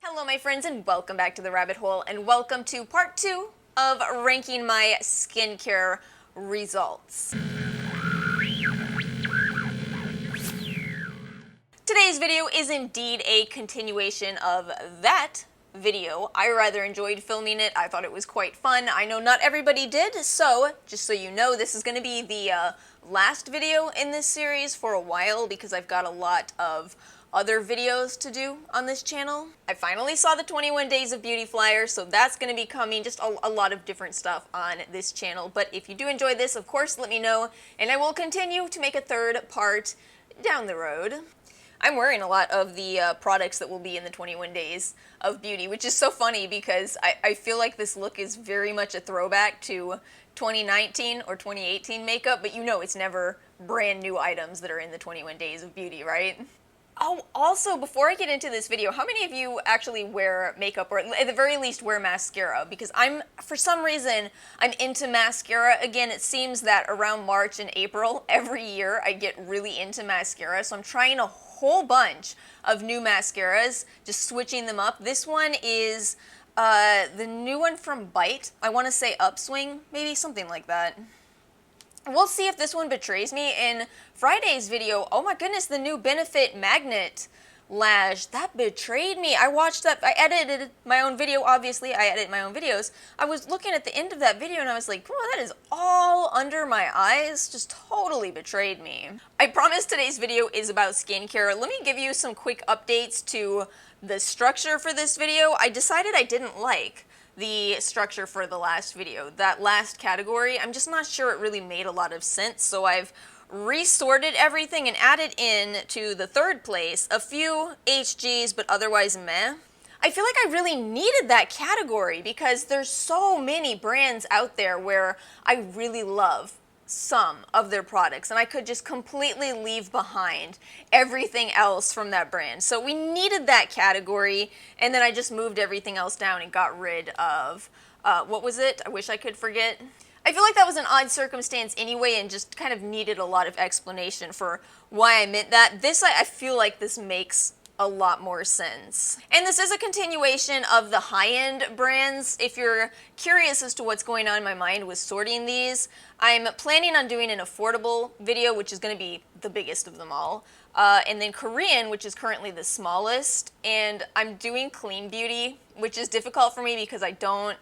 Hello my friends and welcome back to the rabbit hole and welcome to part 2 of ranking my skincare results. Today's video is indeed a continuation of that video. I rather enjoyed filming it. I thought it was quite fun. I know not everybody did, so just so you know, this is going to be the last video in this series for a while because I've got a lot of other videos to do on this channel. I finally saw the 21 Days of Beauty flyer, so that's going to be coming, just a lot of different stuff on this channel. But if you do enjoy this, of course, let me know, and I will continue to make a third part down the road. I'm wearing a lot of the products that will be in the 21 Days of Beauty, which is so funny because I feel like this look is very much a throwback to 2019 or 2018 makeup, but you know it's never brand new items that are in the 21 Days of Beauty, right? Oh, also, before I get into this video, how many of you actually wear makeup, or at the very least wear mascara? Because for some reason, I'm into mascara again. It seems that around March and April, every year, I get really into mascara, so I'm trying a whole bunch of new mascaras, just switching them up. This one is the new one from Bite. I want to say Upswing, maybe something like that. We'll see if this one betrays me. In Friday's video, oh my goodness, the new Benefit Magnet Lash, that betrayed me. I watched that, I edited my own video, obviously, I edit my own videos. I was looking at the end of that video and I was like, oh, that is all under my eyes, just totally betrayed me. I promise today's video is about skincare. Let me give you some quick updates to the structure for this video. I decided I didn't like the structure for the last video. That last category, I'm just not sure it really made a lot of sense, so I've resorted everything and added in to the third place a few HGs, but otherwise meh. I feel like I really needed that category because there's so many brands out there where I really love some of their products and I could just completely leave behind everything else from that brand. So we needed that category, and then I just moved everything else down and got rid of, what was it? I wish I could forget. I feel like that was an odd circumstance anyway and just kind of needed a lot of explanation for why I meant that. I feel like this makes a lot more sense. And this is a continuation of the high-end brands. If you're curious as to what's going on in my mind with sorting these, I'm planning on doing an affordable video, which is going to be the biggest of them all, and then Korean, which is currently the smallest, and I'm doing clean beauty, which is difficult for me because I don't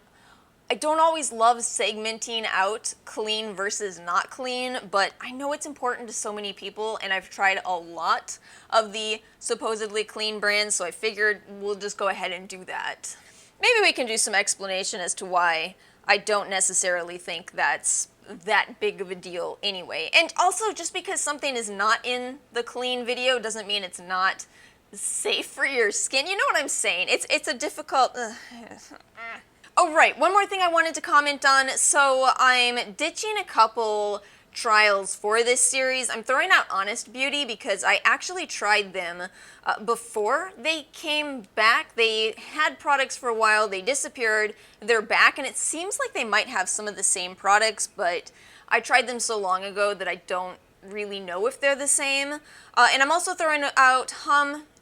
always love segmenting out clean versus not clean, but I know it's important to so many people, and I've tried a lot of the supposedly clean brands, so I figured we'll just go ahead and do that. Maybe we can do some explanation as to why I don't necessarily think that's that big of a deal anyway. And also, just because something is not in the clean video doesn't mean it's not safe for your skin. You know what I'm saying? It's a difficult... Oh right, one more thing I wanted to comment on. So I'm ditching a couple trials for this series. I'm throwing out Honest Beauty because I actually tried them before they came back. They had products for a while, they disappeared, they're back, and it seems like they might have some of the same products, but I tried them so long ago that I don't really know if they're the same. And I'm also throwing out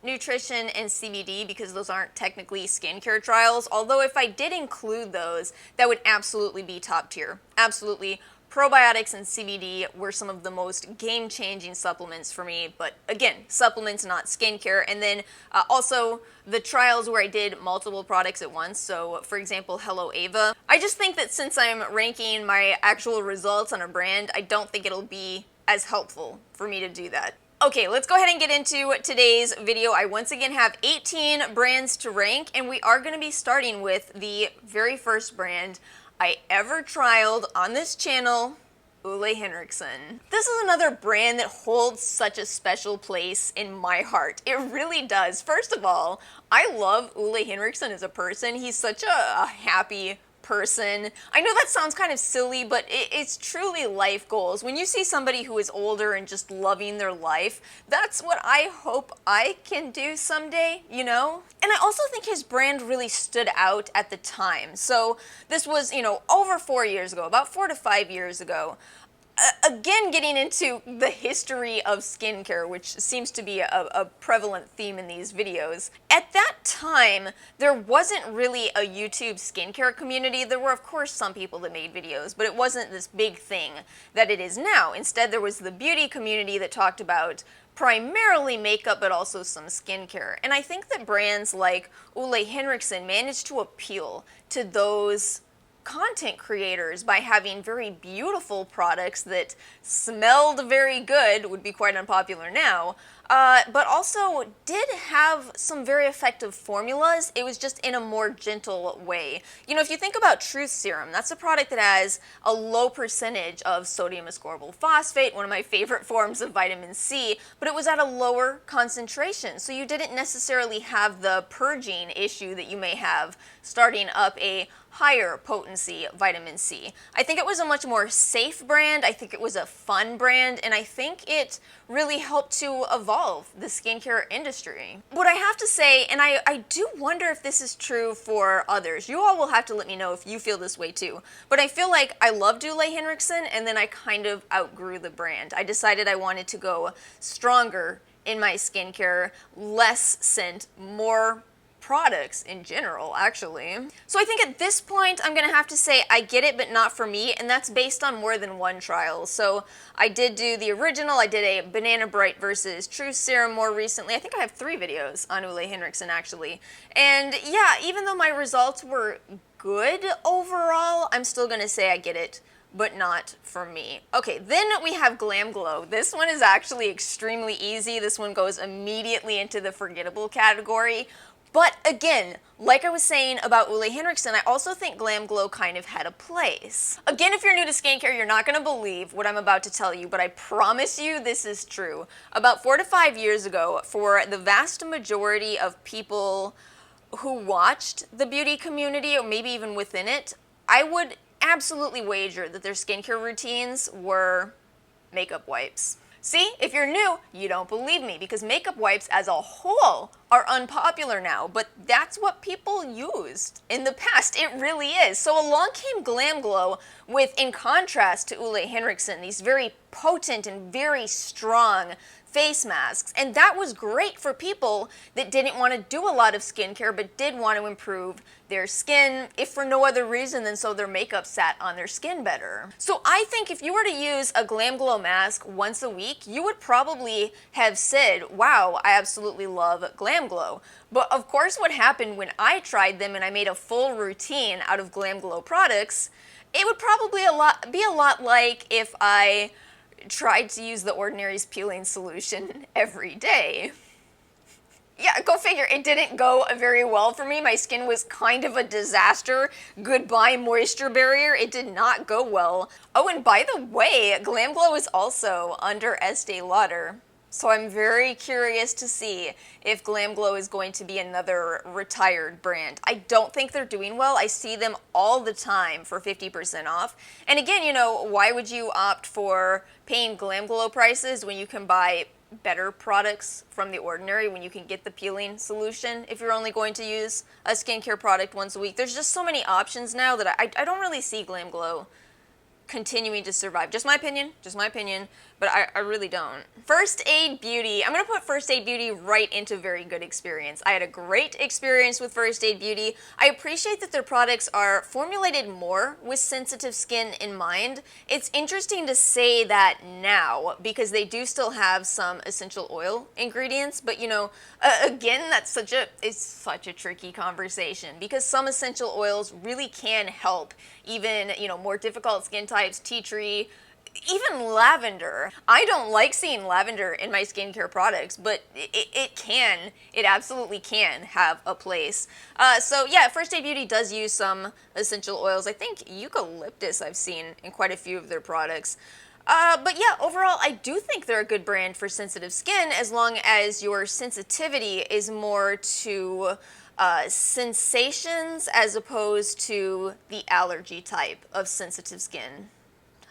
Nutrition and CBD because those aren't technically skincare trials, although if I did include those, that would absolutely be top tier. Absolutely. Probiotics and CBD were some of the most game-changing supplements for me, but again, supplements, not skincare. And then also the trials where I did multiple products at once, so for example, Hello Ava. I just think that since I'm ranking my actual results on a brand, I don't think it'll be as helpful for me to do that. Okay, let's go ahead and get into today's video. I once again have 18 brands to rank, and we are going to be starting with the very first brand I ever trialed on this channel, Ole Henriksen. This is another brand that holds such a special place in my heart. It really does. First of all, I love Ole Henriksen as a person. He's such a happy person. I know that sounds kind of silly, but it's truly life goals. When you see somebody who is older and just loving their life, that's what I hope I can do someday, you know? And I also think his brand really stood out at the time. So this was, you know, over 4 years ago, about 4 to 5 years ago. again, getting into the history of skincare, which seems to be a prevalent theme in these videos. At that time, there wasn't really a YouTube skincare community. There were, of course, some people that made videos, but it wasn't this big thing that it is now. Instead, there was the beauty community that talked about primarily makeup, but also some skincare. And I think that brands like Ole Henriksen managed to appeal to those content creators by having very beautiful products that smelled very good, would be quite unpopular now, but also did have some very effective formulas. It was just in a more gentle way. You know, if you think about Truth Serum, that's a product that has a low percentage of sodium ascorbyl phosphate, one of my favorite forms of vitamin C, but it was at a lower concentration, so you didn't necessarily have the purging issue that you may have starting up a higher potency vitamin C. I think it was a much more safe brand, I think it was a fun brand, and I think it really helped to evolve the skincare industry. What I have to say, and I do wonder if this is true for others, you all will have to let me know if you feel this way too, but I feel like I loved Ole Henriksen and then I kind of outgrew the brand. I decided I wanted to go stronger in my skincare, less scent, more products in general, actually. So I think at this point I'm gonna have to say I get it, but not for me, and that's based on more than one trial. So I did do the original, I did a Banana Bright versus Truth Serum more recently. I think I have 3 videos on Ole Henriksen actually. And yeah, even though my results were good overall, I'm still gonna say I get it, but not for me. Okay, then we have Glam Glow. This one is actually extremely easy. This one goes immediately into the forgettable category. But again, like I was saying about Ole Henriksen, I also think Glam Glow kind of had a place. Again, if you're new to skincare, you're not going to believe what I'm about to tell you, but I promise you this is true. About 4 to 5 years ago, for the vast majority of people who watched the beauty community, or maybe even within it, I would absolutely wager that their skincare routines were makeup wipes. See, if you're new, you don't believe me, because makeup wipes as a whole are unpopular now, but that's what people used in the past. It really is. So along came Glam Glow with, in contrast to Ole Henriksen, these very potent and very strong face masks, and that was great for people that didn't want to do a lot of skincare but did want to improve their skin, if for no other reason than so their makeup sat on their skin better. So I think if you were to use a Glam Glow mask once a week, you would probably have said, wow, I absolutely love Glam Glow. But of course what happened when I tried them and I made a full routine out of Glam Glow products, it would probably be a lot like if I tried to use the Ordinary's peeling solution every day. Yeah, go figure, it didn't go very well for me. My skin was kind of a disaster. Goodbye moisture barrier, it did not go well. Oh, and by the way, Glam Glow is also under Estee Lauder. So I'm very curious to see if Glam Glow is going to be another retired brand. I don't think they're doing well. I see them all the time for 50% off. And again, you know, why would you opt for paying Glam Glow prices when you can buy better products from The Ordinary, when you can get the peeling solution if you're only going to use a skincare product once a week? There's just so many options now that I don't really see Glam Glow continuing to survive. Just my opinion, but I really don't. First Aid Beauty. I'm going to put First Aid Beauty right into very good experience. I had a great experience with First Aid Beauty. I appreciate that their products are formulated more with sensitive skin in mind. It's interesting to say that now because they do still have some essential oil ingredients, but you know, again, it's such a tricky conversation because some essential oils really can help even, you know, more difficult skin types, tea tree, even lavender. I don't like seeing lavender in my skincare products, but it absolutely can have a place. So yeah, First Aid Beauty does use some essential oils. I think eucalyptus I've seen in quite a few of their products. But yeah, overall, I do think they're a good brand for sensitive skin as long as your sensitivity is more to sensations as opposed to the allergy type of sensitive skin.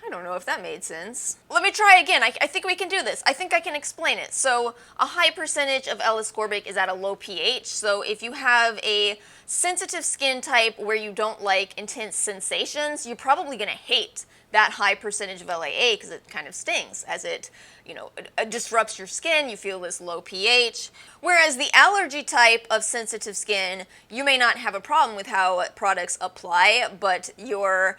I don't know if that made sense. Let me try again. I think we can do this. I think I can explain it. So a high percentage of L-ascorbic is at a low pH. So if you have a sensitive skin type where you don't like intense sensations, you're probably going to hate that high percentage of LAA because it kind of stings as it, it disrupts your skin. You feel this low pH. Whereas the allergy type of sensitive skin, you may not have a problem with how products apply, but your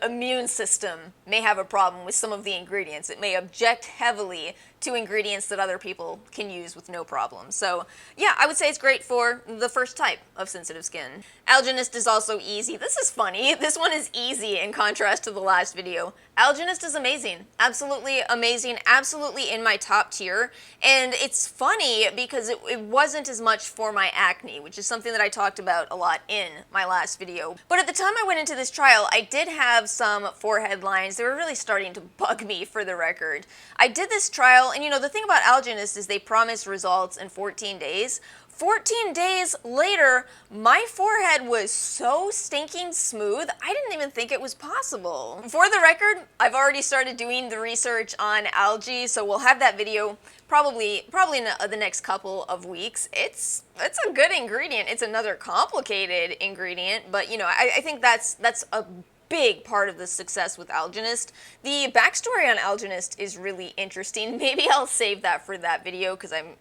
immune system may have a problem with some of the ingredients. It may object heavily to ingredients that other people can use with no problem. So yeah, I would say it's great for the first type of sensitive skin. Algenist is also easy. This is funny. This one is easy in contrast to the last video. Algenist is amazing. Absolutely amazing. Absolutely in my top tier. And it's funny because it wasn't as much for my acne, which is something that I talked about a lot in my last video. But at the time I went into this trial, I did have some forehead lines. They were really starting to bug me, for the record. I did this trial, and the thing about Algenist is they promise results in 14 days. 14 days later, my forehead was so stinking smooth, I didn't even think it was possible. For the record, I've already started doing the research on algae, so we'll have that video probably in the next couple of weeks. It's a good ingredient. It's another complicated ingredient, but I think that's a big part of the success with Algenist. The backstory on Algenist is really interesting. Maybe I'll save that for that video because I'm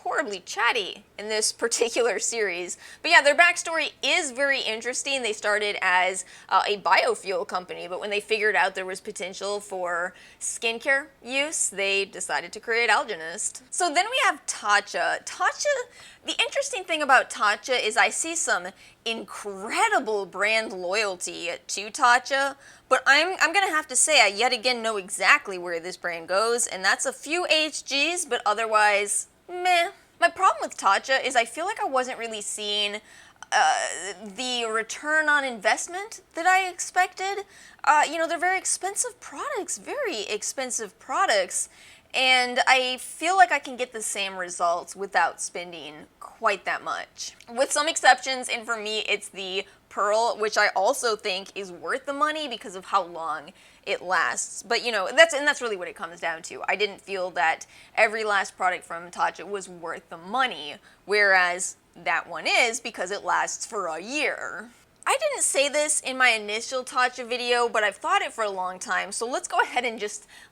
horribly chatty in this particular series. But yeah, their backstory is very interesting. They started as a biofuel company, but when they figured out there was potential for skincare use, they decided to create Algenist. So then we have Tatcha. Tatcha, the interesting thing about Tatcha is I see some incredible brand loyalty to Tatcha, but I'm gonna have to say I yet again know exactly where this brand goes, and that's a few HGs, but otherwise, meh. My problem with Tatcha is I feel like I wasn't really seeing the return on investment that I expected. They're very expensive products, and I feel like I can get the same results without spending quite that much. With some exceptions, and for me it's the Pearl, which I also think is worth the money because of how long it lasts. But that's really what it comes down to. I didn't feel that every last product from Tatcha was worth the money, whereas that one is because it lasts for a year. I didn't say this in my initial Tatcha video, but I've thought it for a long time, so let's go ahead and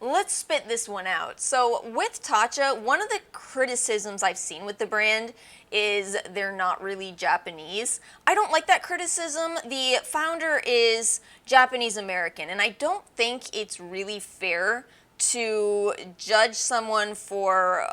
let's spit this one out. So with Tatcha, one of the criticisms I've seen with the brand is they're not really Japanese. I don't like that criticism. The founder is Japanese American, and I don't think it's really fair to judge someone for,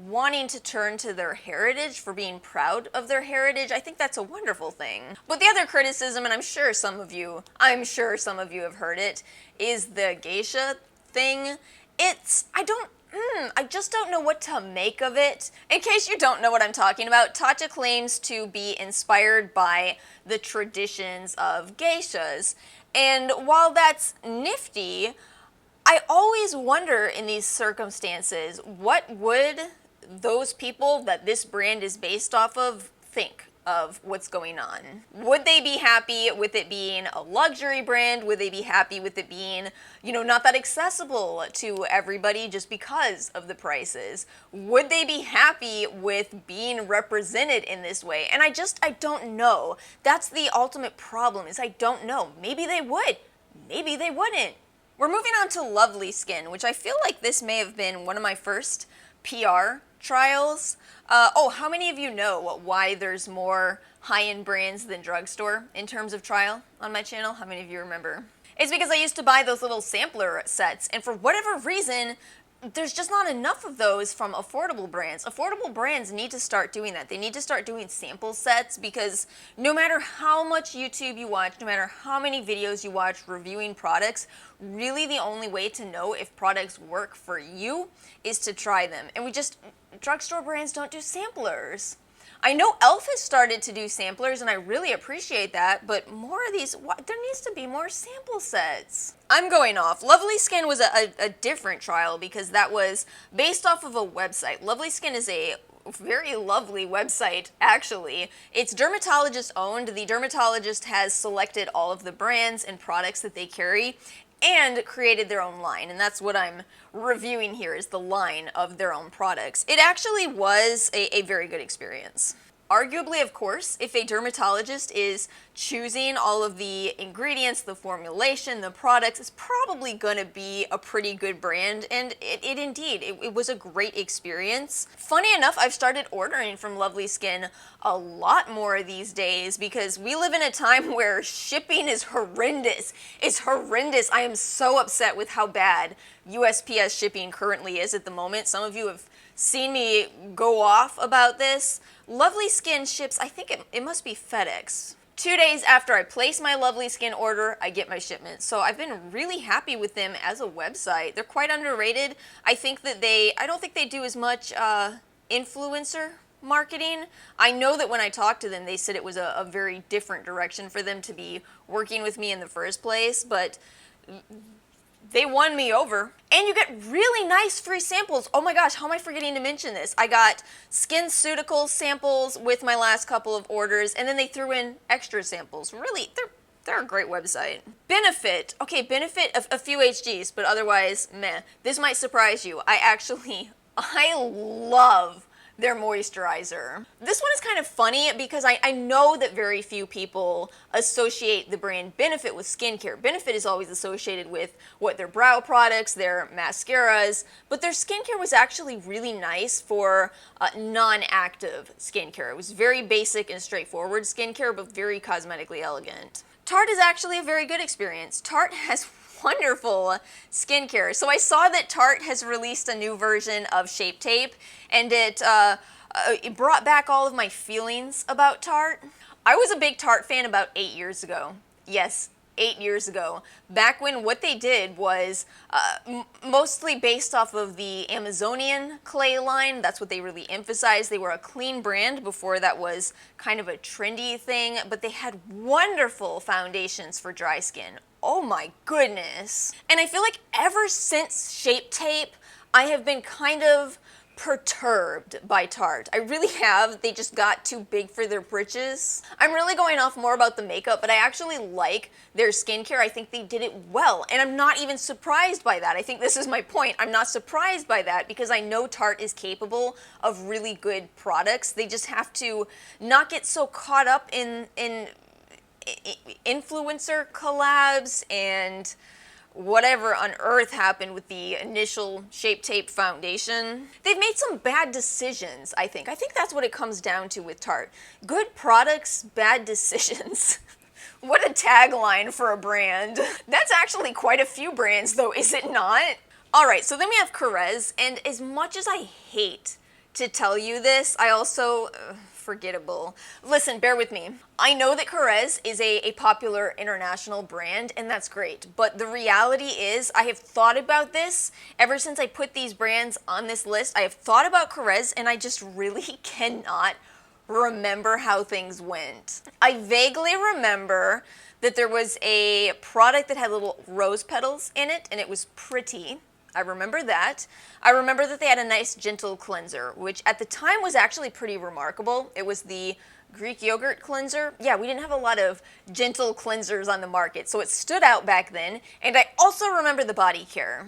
wanting to turn to their heritage, for being proud of their heritage. I think that's a wonderful thing. But the other criticism, and I'm sure some of you have heard it, is the geisha thing. I just don't know what to make of it. In case you don't know what I'm talking about, Tatcha claims to be inspired by the traditions of geishas. And while that's nifty, I always wonder in these circumstances, what would those people that this brand is based off of think of what's going on? Would they be happy with it being a luxury brand? Would they be happy with it being, not that accessible to everybody just because of the prices? Would they be happy with being represented in this way? And I don't know. That's the ultimate problem, is I don't know. Maybe they would. Maybe they wouldn't. We're moving on to LovelySkin, which I feel like this may have been one of my first PR trials. How many of you know why there's more high-end brands than drugstore in terms of trial on my channel? How many of you remember? It's because I used to buy those little sampler sets, and for whatever reason, there's just not enough of those from affordable brands. Affordable brands need to start doing that. They need to start doing sample sets, because no matter how much YouTube you watch, no matter how many videos you watch reviewing products, really the only way to know if products work for you is to try them. And drugstore brands don't do samplers. I know e.l.f. has started to do samplers, and I really appreciate that, but more of these, there needs to be more sample sets. I'm going off. LovelySkin was a different trial because that was based off of a website. LovelySkin is a very lovely website, actually. It's dermatologist owned. The dermatologist has selected all of the brands and products that they carry and created their own line, and that's what I'm reviewing here, is the line of their own products. It actually was a very good experience. Arguably, of course, if a dermatologist is choosing all of the ingredients, the formulation, the products, it's probably going to be a pretty good brand, and it was a great experience. Funny enough, I've started ordering from LovelySkin a lot more these days because we live in a time where shipping is horrendous. It's horrendous. I am so upset with how bad USPS shipping currently is at the moment. Some of you have seen me go off about this. LovelySkin ships, I think it must be FedEx. 2 days after I place my LovelySkin order, I get my shipment. So I've been really happy with them as a website. They're quite underrated. I don't think they do as much influencer marketing. I know that when I talked to them, they said it was a very different direction for them to be working with me in the first place, but they won me over. And you get really nice free samples. Oh my gosh, how am I forgetting to mention this? I got SkinCeuticals samples with my last couple of orders, and then they threw in extra samples. Really, they're a great website. Benefit. Okay, Benefit, a few HGs, but otherwise, meh. This might surprise you. I love their moisturizer. This one is kind of funny because I know that very few people associate the brand Benefit with skincare. Benefit is always associated with their brow products, their mascaras, but their skincare was actually really nice for non-active skincare. It was very basic and straightforward skincare, but very cosmetically elegant. Tarte is actually a very good experience. Tarte has wonderful skincare. So I saw that Tarte has released a new version of Shape Tape, and it brought back all of my feelings about Tarte. I was a big Tarte fan about 8 years ago. Yes, 8 years ago. Back when what they did was mostly based off of the Amazonian clay line. That's what they really emphasized. They were a clean brand before that was kind of a trendy thing, but they had wonderful foundations for dry skin. Oh my goodness. And I feel like ever since Shape Tape, I have been kind of perturbed by Tarte. I really have. They just got too big for their britches. I'm really going off more about the makeup, but I actually like their skincare. I think they did it well, and I'm not even surprised by that. I think this is my point. I'm not surprised by that because I know Tarte is capable of really good products. They just have to not get so caught up in influencer collabs and whatever on earth happened with the initial Shape Tape foundation. They've made some bad decisions, I think. I think that's what it comes down to with Tarte. Good products, bad decisions. What a tagline for a brand. That's actually quite a few brands though, is it not? Alright, so then we have Korres, and as much as I hate to tell you this, I also... forgettable. Listen, bear with me. I know that Korres is a popular international brand, and that's great, but the reality is I have thought about this ever since I put these brands on this list. I have thought about Korres, and I just really cannot remember how things went. I vaguely remember that there was a product that had little rose petals in it, and it was pretty. I remember that. I remember that they had a nice gentle cleanser, which at the time was actually pretty remarkable. It was the Greek yogurt cleanser. Yeah, we didn't have a lot of gentle cleansers on the market, so it stood out back then. And I also remember the body care.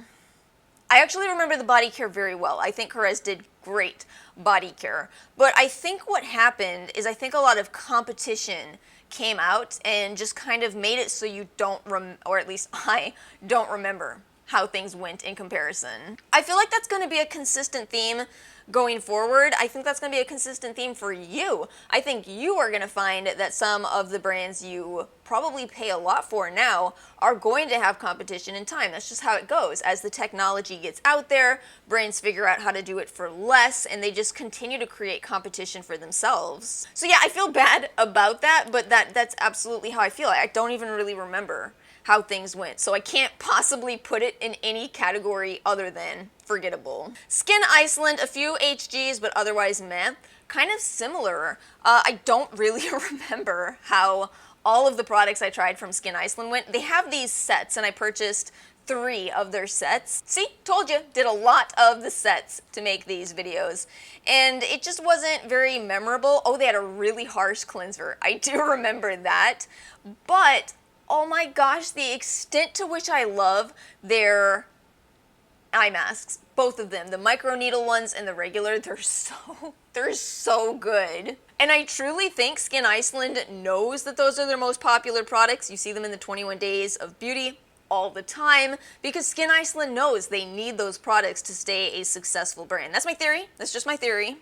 I actually remember the body care very well. I think Korres did great body care. But I think what happened is I think a lot of competition came out and just kind of made it so you don't or at least I don't remember how things went in comparison. I feel like that's going to be a consistent theme going forward. I think that's going to be a consistent theme for you. I think you are going to find that some of the brands you probably pay a lot for now are going to have competition in time. That's just how it goes. As the technology gets out there, brands figure out how to do it for less, and they just continue to create competition for themselves. So yeah, I feel bad about that, but that's absolutely how I feel. I don't even really remember how things went, so I can't possibly put it in any category other than forgettable. Skyn Iceland, a few HGs, but otherwise meh. Kind of similar. I don't really remember how all of the products I tried from Skyn Iceland went. They have these sets, and I purchased 3 of their sets. See, told you, did a lot of the sets to make these videos, and it just wasn't very memorable. Oh, they had a really harsh cleanser. I do remember that, but oh my gosh, the extent to which I love their eye masks, both of them, the microneedle ones and the regular, they're so good. And I truly think Skyn Iceland knows that those are their most popular products. You see them in the 21 Days of Beauty all the time, because Skyn Iceland knows they need those products to stay a successful brand. That's my theory. That's just my theory.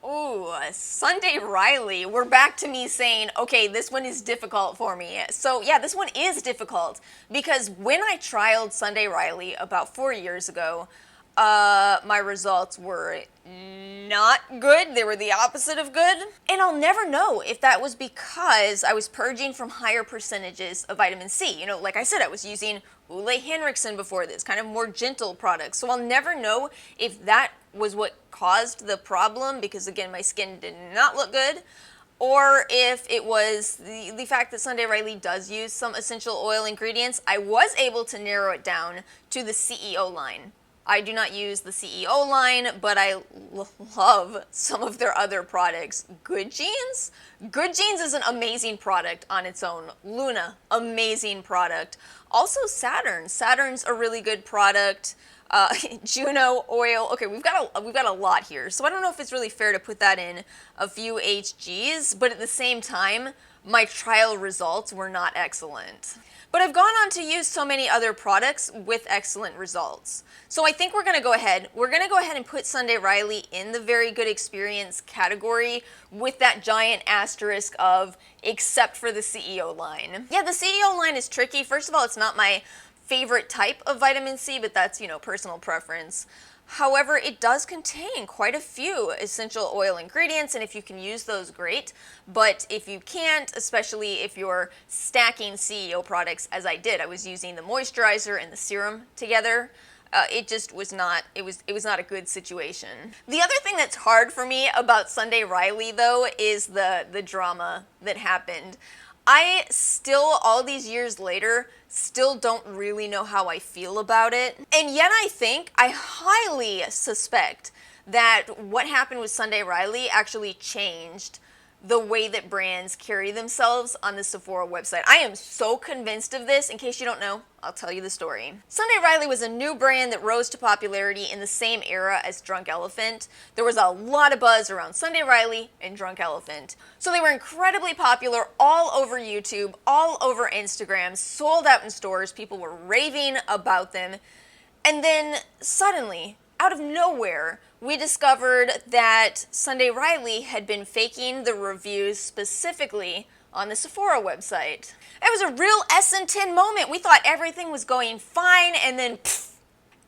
Ooh, Sunday Riley. We're back to me saying, okay, this one is difficult for me. So yeah, this one is difficult, because when I trialed Sunday Riley about 4 years ago, my results were not good. They were the opposite of good. And I'll never know if that was because I was purging from higher percentages of vitamin C. You know, like I said, I was using Ole Henriksen before this, kind of more gentle products. So I'll never know if that was what caused the problem, because again, my skin did not look good, or if it was the fact that Sunday Riley does use some essential oil ingredients. I was able to narrow it down to the CEO line. I do not use the CEO line, but I love some of their other products. Good Genes? Good Genes is an amazing product on its own. Luna, amazing product. Also Saturn. Saturn's a really good product. Juno Oil. Okay, we've got a lot here, so I don't know if it's really fair to put that in a few HGs, but at the same time, my trial results were not excellent. But I've gone on to use so many other products with excellent results. So I think we're going to go ahead and put Sunday Riley in the very good experience category with that giant asterisk of except for the CEO line. Yeah, the CEO line is tricky. First of all, it's not my favorite type of vitamin C, but that's, you know, personal preference. However, it does contain quite a few essential oil ingredients, and if you can use those, great. But if you can't, especially if you're stacking CEO products, as I did, I was using the moisturizer and the serum together, it just was not, it was not a good situation. The other thing that's hard for me about Sunday Riley, though, is the drama that happened. I still, all these years later, still don't really know how I feel about it. And yet I highly suspect that what happened with Sunday Riley actually changed the way that brands carry themselves on the Sephora website. I am so convinced of this. In case you don't know, I'll tell you the story. Sunday Riley was a new brand that rose to popularity in the same era as Drunk Elephant. There was a lot of buzz around Sunday Riley and Drunk Elephant. So they were incredibly popular all over YouTube, all over Instagram, sold out in stores, people were raving about them. And then suddenly, out of nowhere, we discovered that Sunday Riley had been faking the reviews specifically on the Sephora website. It was a real S&10 moment. We thought everything was going fine, and then pfft.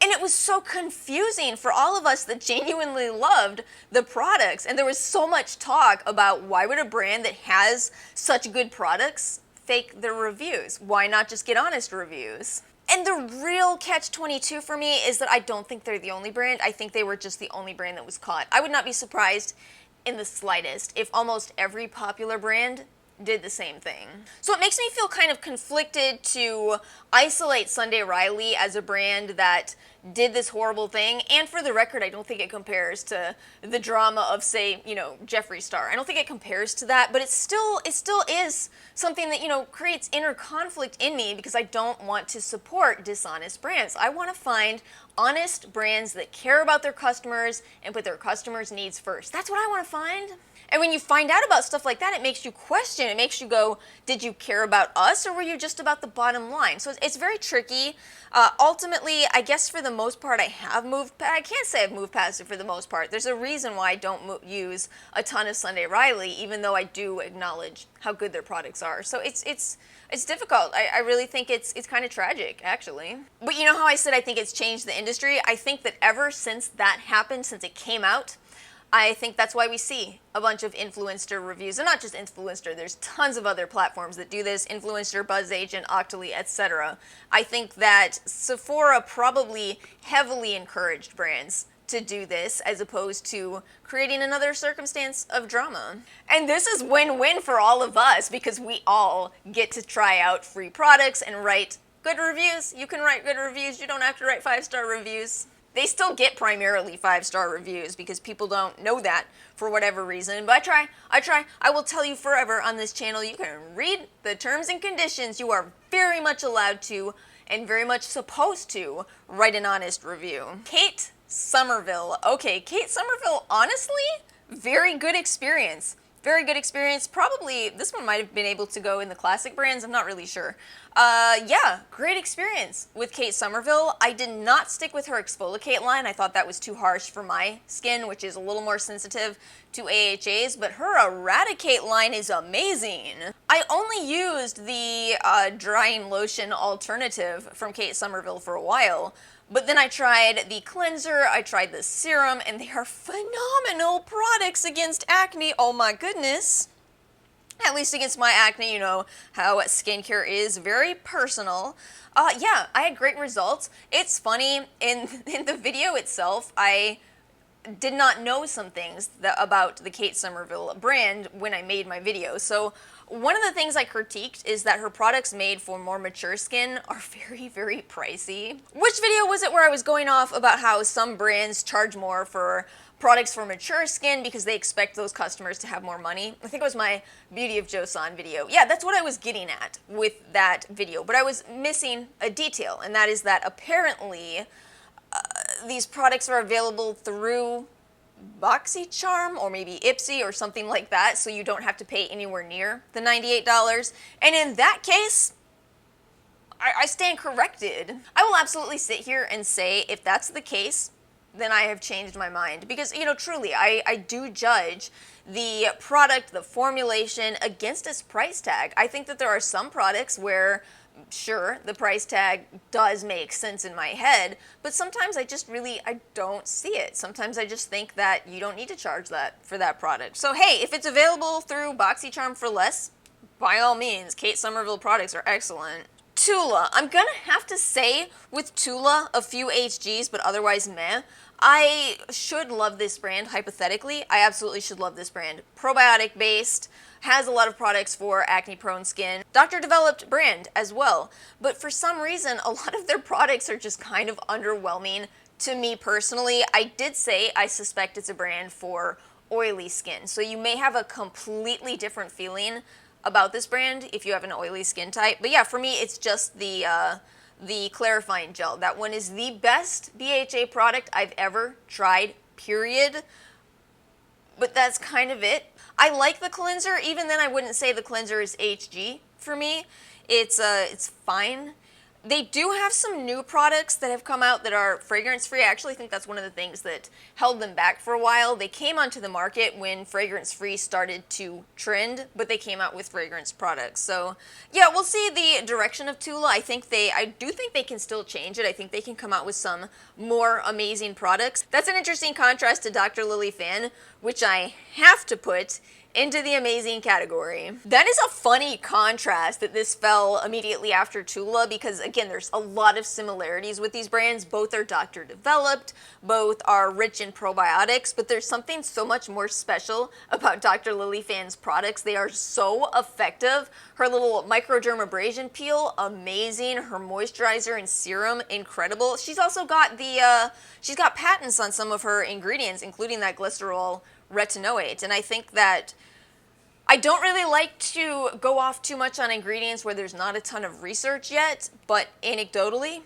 And it was so confusing for all of us that genuinely loved the products. And there was so much talk about why would a brand that has such good products fake their reviews? Why not just get honest reviews? And the real catch-22 for me is that I don't think they're the only brand. I think they were just the only brand that was caught. I would not be surprised in the slightest if almost every popular brand did the same thing. So it makes me feel kind of conflicted to isolate Sunday Riley as a brand that did this horrible thing, and for the record, I don't think it compares to the drama of, say, you know, Jeffree Star. I don't think it compares to that, but it still is something that, you know, creates inner conflict in me, because I don't want to support dishonest brands. I want to find honest brands that care about their customers and put their customers' needs first. That's what I want to find. And when you find out about stuff like that, it makes you question. It makes you go, did you care about us, or were you just about the bottom line? So it's very tricky. Ultimately, I guess for the most part, I can't say I've moved past it for the most part. There's a reason why I don't use a ton of Sunday Riley, even though I do acknowledge how good their products are. So it's difficult. I really think it's kind of tragic, actually. But you know how I said I think it's changed the industry? I think that ever since that happened, since it came out, I think that's why we see a bunch of influencer reviews, and not just influencer, there's tons of other platforms that do this, influencer, Buzz Agent, Octoly, etc. I think that Sephora probably heavily encouraged brands to do this, as opposed to creating another circumstance of drama. And this is win-win for all of us, because we all get to try out free products and write good reviews. You can write good reviews, you don't have to write 5-star reviews. They still get primarily 5-star reviews because people don't know that for whatever reason, but I try. I will tell you forever on this channel, you can read the terms and conditions. You are very much allowed to, and very much supposed to, write an honest review. Kate Somerville. Okay, Kate Somerville, honestly, very good experience. Very good experience. Probably, this one might have been able to go in the classic brands, I'm not really sure. Yeah, great experience with Kate Somerville. I did not stick with her Exfoliate line. I thought that was too harsh for my skin, which is a little more sensitive to AHAs, but her Eradicate line is amazing. I only used the drying lotion alternative from Kate Somerville for a while, but then I tried the cleanser, I tried the serum, and they are phenomenal products against acne. Oh my goodness. At least against my acne, you know how skincare is very personal. Yeah, I had great results. It's funny, in the video itself, I did not know some things about the Kate Somerville brand when I made my video. So one of the things I critiqued is that her products made for more mature skin are very, very pricey. Which video was it where I was going off about how some brands charge more for products for mature skin because they expect those customers to have more money? I think it was my Beauty of Joseon video. Yeah, that's what I was getting at with that video, but I was missing a detail, and that is that apparently these products are available through BoxyCharm or maybe Ipsy or something like that, so you don't have to pay anywhere near the $98. And in that case, I stand corrected. I will absolutely sit here and say if that's the case, then I have changed my mind. Because, you know, truly, I do judge the product, the formulation, against its price tag. I think that there are some products where, sure, the price tag does make sense in my head, but sometimes I just really, I don't see it. Sometimes I just think that you don't need to charge that for that product. So hey, if it's available through BoxyCharm for less, by all means, Kate Somerville products are excellent. Tula. I'm gonna have to say with Tula, a few HGs, but otherwise meh. I should love this brand, hypothetically. I absolutely should love this brand. Probiotic based, has a lot of products for acne prone skin. Doctor developed brand as well. But for some reason, a lot of their products are just kind of underwhelming to me personally. I did say I suspect it's a brand for oily skin. So you may have a completely different feeling about this brand if you have an oily skin type. But yeah, for me, it's just the clarifying gel. That one is the best BHA product I've ever tried, period. But that's kind of it. I like the cleanser. Even then, I wouldn't say the cleanser is HG for me. It's fine. They do have some new products that have come out that are fragrance-free. I actually think that's one of the things that held them back for a while. They came onto the market when fragrance-free started to trend, but they came out with fragrance products. So yeah, we'll see the direction of Tula. I do think they can still change it. I think they can come out with some more amazing products. That's an interesting contrast to Dr. Lili Fan, which I have to put into the amazing category. That is a funny contrast that this fell immediately after Tula, because again, there's a lot of similarities with these brands. Both are doctor developed, both are rich in probiotics, but there's something so much more special about Dr. Lili Fan's products. They are so effective. Her little microdermabrasion peel, amazing. Her moisturizer and serum, incredible. She's also got she's got patents on some of her ingredients, including that glycerol retinoate, and I think that I don't really like to go off too much on ingredients where there's not a ton of research yet, but anecdotally,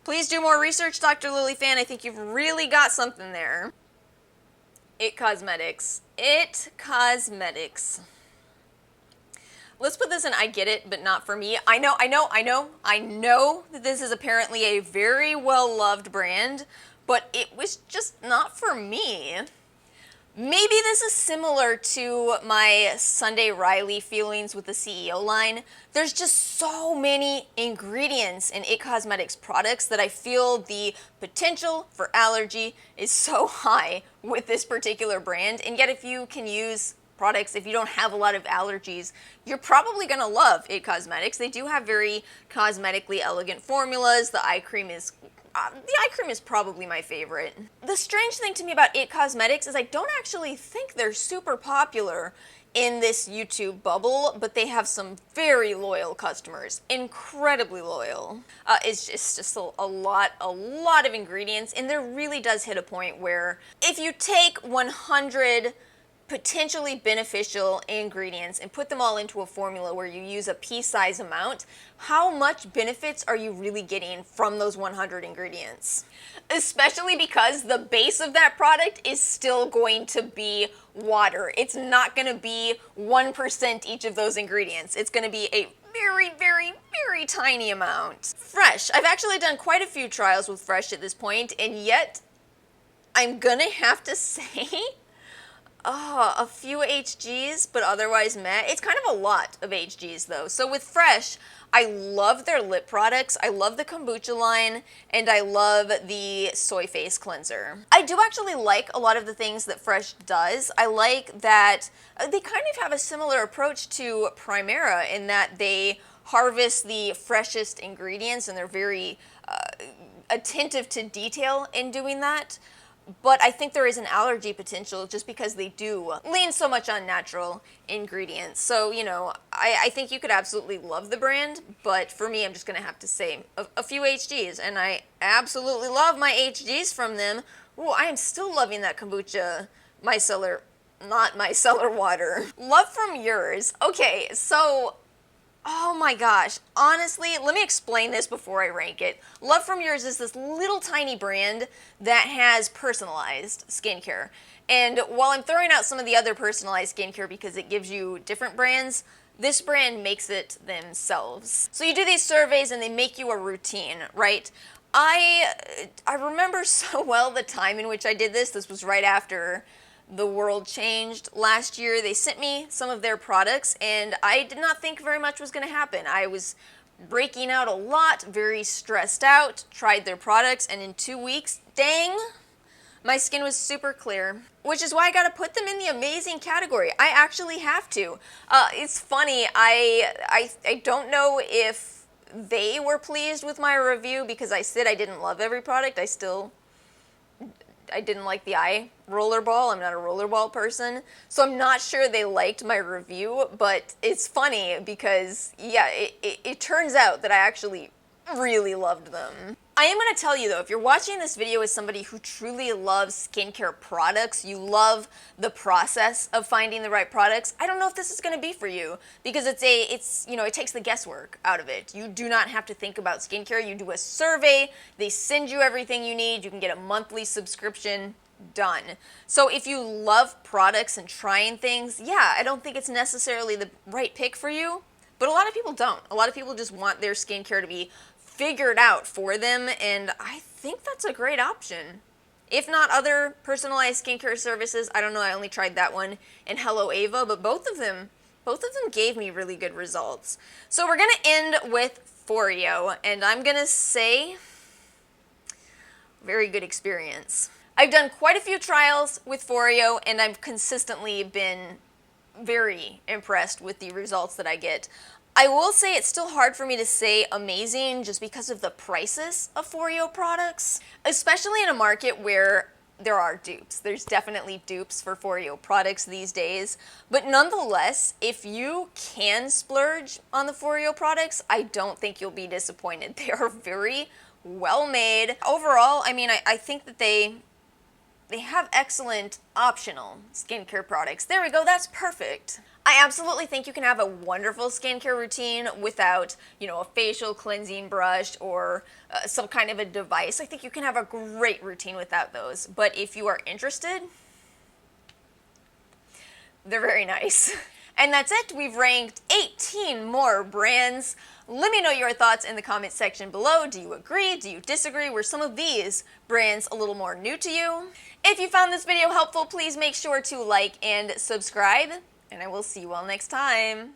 please do more research, Dr. Lili Fan. I think you've really got something there. It Cosmetics. It Cosmetics. Let's put this in I get it, but not for me. I know that this is apparently a very well-loved brand, but it was just not for me. Maybe this is similar to my Sunday Riley feelings with the CEO line. There's just so many ingredients in It Cosmetics products that I feel the potential for allergy is so high with this particular brand. And yet if you can use products, if you don't have a lot of allergies, you're probably gonna love It Cosmetics. They do have very cosmetically elegant formulas. The eye cream is probably my favorite. The strange thing to me about It Cosmetics is I don't actually think they're super popular in this YouTube bubble, but they have some very loyal customers, incredibly loyal. It's just a lot of ingredients, and there really does hit a point where if you take 100 potentially beneficial ingredients and put them all into a formula where you use a pea-size amount, how much benefits are you really getting from those 100 ingredients? Especially because the base of that product is still going to be water. It's not going to be 1% each of those ingredients. It's going to be a very, very, very tiny amount. Fresh. I've actually done quite a few trials with Fresh at this point, and yet I'm gonna have to say a few HGs, but otherwise meh. It's kind of a lot of HGs though. So with Fresh, I love their lip products, I love the kombucha line, and I love the soy face cleanser. I do actually like a lot of the things that Fresh does. I like that they kind of have a similar approach to Primera in that they harvest the freshest ingredients and they're very attentive to detail in doing that. But I think there is an allergy potential just because they do lean so much on natural ingredients. So, you know, I think you could absolutely love the brand, but for me, I'm just going to have to say a few HGs, and I absolutely love my HGs from them. Ooh, I am still loving that kombucha not micellar water. Love from yours. Okay, so oh my gosh, honestly, let me explain this before I rank it. Love from Yours is this little tiny brand that has personalized skincare. And while I'm throwing out some of the other personalized skincare because it gives you different brands, this brand makes it themselves. So you do these surveys and they make you a routine, right? I remember so well the time in which I did this. This was right after the world changed last year. They sent me some of their products and I did not think very much was going to happen. I was breaking out a lot, very stressed out, tried their products, and in 2 weeks, dang, my skin was super clear, which is why I got to put them in the amazing category. I actually have to. It's funny, I don't know if they were pleased with my review because I said I didn't love every product. I didn't like the eye rollerball. I'm not a rollerball person. So I'm not sure they liked my review, but it's funny because, yeah, it turns out that I actually really loved them. I am going to tell you though, if you're watching this video as somebody who truly loves skincare products, you love the process of finding the right products, I don't know if this is going to be for you because it's you know, it takes the guesswork out of it. You do not have to think about skincare. You do a survey, they send you everything you need, you can get a monthly subscription, done. So if you love products and trying things, yeah, I don't think it's necessarily the right pick for you, but a lot of people don't. A lot of people just want their skincare to be figured out for them, and I think that's a great option. If not other personalized skincare services, I don't know, I only tried that one and Hello Ava, but both of them gave me really good results. So we're gonna end with Foreo, and I'm gonna say very good experience. I've done quite a few trials with Foreo, and I've consistently been very impressed with the results that I get. I will say it's still hard for me to say amazing just because of the prices of Foreo products, especially in a market where there are dupes. There's definitely dupes for Foreo products these days, but nonetheless, if you can splurge on the Foreo products, I don't think you'll be disappointed. They are very well made. Overall, I mean, I think that they have excellent optional skincare products. There we go, that's perfect. I absolutely think you can have a wonderful skincare routine without, you know, a facial cleansing brush or some kind of a device. I think you can have a great routine without those. But if you are interested, they're very nice. And that's it. We've ranked 18 more brands. Let me know your thoughts in the comment section below. Do you agree? Do you disagree? Were some of these brands a little more new to you? If you found this video helpful, please make sure to like and subscribe, and I will see you all next time.